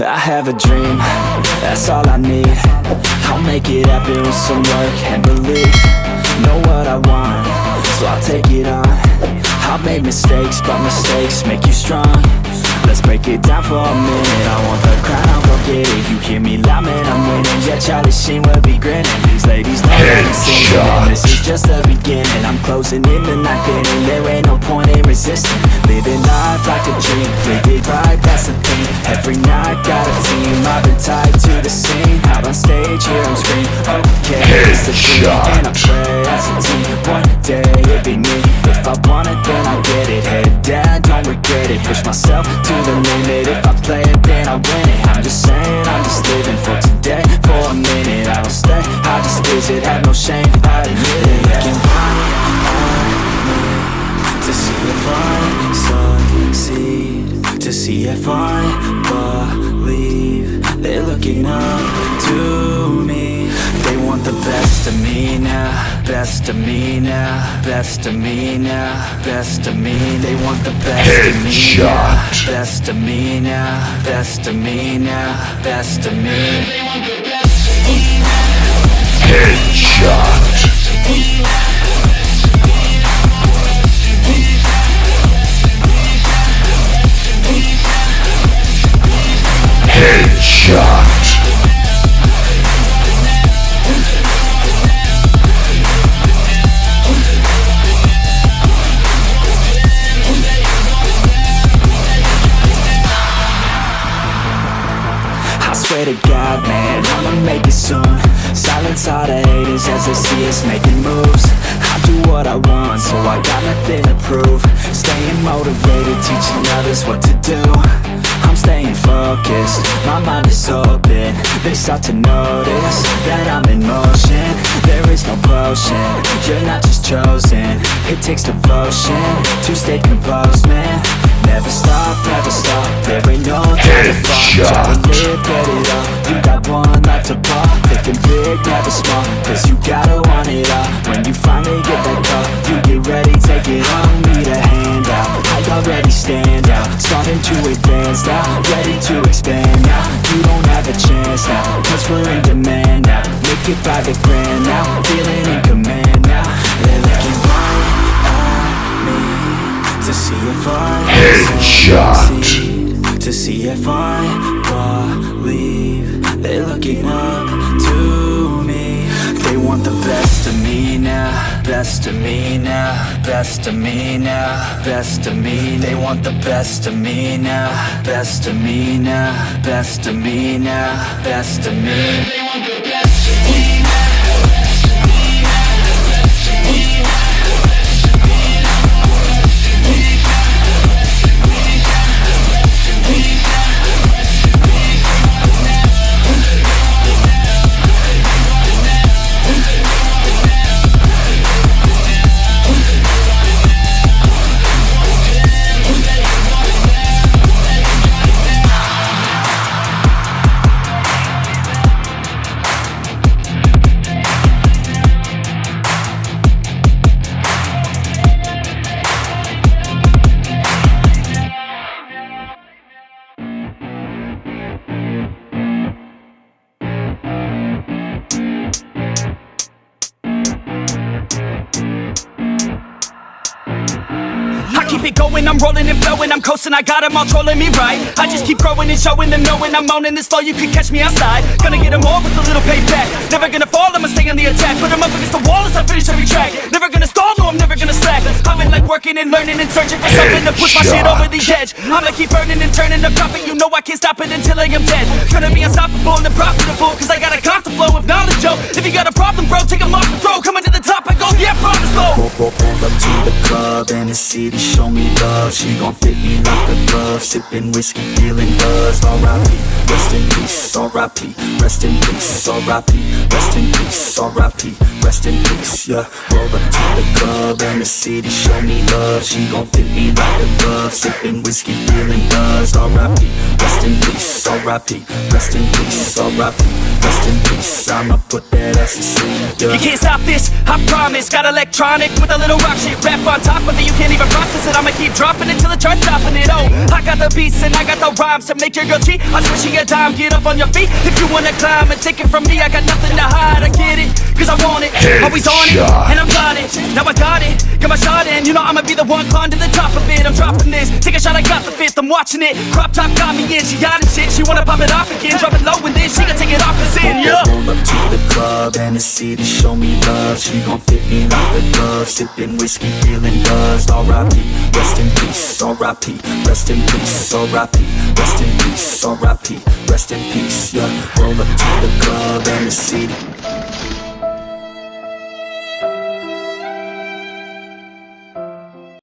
I have a dream, that's all I need. I'll make it happen with some work and belief. Know what I want, so I'll take it on. I'll make mistakes, but mistakes make you strong. Let's break it down for a minute. I want the crown, I'll go get it. You hear me loud, man, I'm winning. Yeah, Charlie Sheen will be grinning. These ladies know that I'm singing. This is just the beginning. I'm closing in the night inning. There ain't no point in resisting. Living life like a dream, live it right, that's the thing. Every night, got a team, I've been tied to the scene. Out on stage, here I'm screaming, okay, it's the dream. And I pray as a team, one day it'll be me. If I want it, then I get it. Head down, don't regret it. Push myself to the limit. If I play it, then I win it. I'm just saying, I'm just living for today. For a minute, I don't stay, I just visit. Have no shame, I admit it. Looking right at me to see if I succeed, to see if I believe. They're looking up to me. They want the best of me now, best of me now, best of me now, best of me. They want the best of me now, best of me now, best of me now, best of me. They want the best of me now. Headshot. Headshot. I swear to God, man, I'ma make it soon. Silence all the haters as they see us making moves. I do what I want, so I got nothing to prove. Staying motivated, teaching others what to do. I'm staying focused, my mind is open. They start to notice that I'm in motion. There is no potion, you're not just chosen. It takes devotion to stay composed, man. Never stop, there ain't no time to fall. Try to live, get it up, you got one life to pop. Thinking big, never small, cause you gotta want it all. When you finally get that call, you get ready, take it on. Need a hand out, I already stand out. Starting to advance now, ready to expand now. You don't have a chance now, cause we're in demand now. Make it by the grand now, feeling in command now. They're looking right at me to see if I succeed, to see if I believe. They're looking up to me. They want the best of me now, best of me now, best of me now, best of me. They want the best of me now, best of me now, best of me now, best of me. They want the best of me now. Keep it going, I'm rolling and flowing, I'm coasting, I got them all trolling me right. I just keep growing and showing them knowing I'm owning this flow, you can catch me outside. Gonna get them all with a little payback. Never gonna fall, I'ma stay on the attack. Put them up against the wall as I finish every track. Never gonna stall, no I'm never gonna slack. I've been like working and learning and searching for something to push my shit over the edge. I'ma keep burning and turning the profit, you know I can't stop it until I am dead. Gonna be unstoppable and profitable, cause I got a constant flow of knowledge, yo. If you got a problem, bro, take them off the throw. Coming to the top, I go, yeah, promise, slow. Pull up to the club and the city show me love. She gon' fit me like a glove. Sippin' whiskey, feeling buzzed. R.I.P. Rest in peace. R.I.P. Rest in peace. R.I.P. Rest in peace. R.I.P. Rest in peace. Yeah. Roll up to the club and the city show me love. She gon' fit me like a glove. Sippin' whiskey, feeling buzzed. R.I.P. Rest in peace. R.I.P. Rest in peace. R.I.P. Rest in peace. I'ma put that ass to sleep. Yeah. You can't stop this, I promise. Got electronic with a little rock shit. Rap on top of it, you can't even process it. I'ma keep dropping it till it starts stopping it. Oh, I got the beats and I got the rhymes to make your girl cheat. I swear she a dime, get up on your feet. If you wanna climb and take it from me, I got nothing to hide. I get it, cause I want it. Always on it, and I'm got it. Now I got it, got my shot in. You know I'ma be the one climb to the top of it. I'm dropping this, take a shot, I got the fifth. I'm watching it, crop top got me in. She got it shit, she wanna pop it off again. Drop it low and then she gon' take it off and sin, yeah. Roll up to the club and the city show me love. She gon' fit me like a glove. Sipping whiskey, feeling buzzed. R.I.P. Rest in peace. R.I.P. Rest in peace. R.I.P. Rest in peace. R.I.P. Rest in peace. Yeah. Roll up to the club and the city.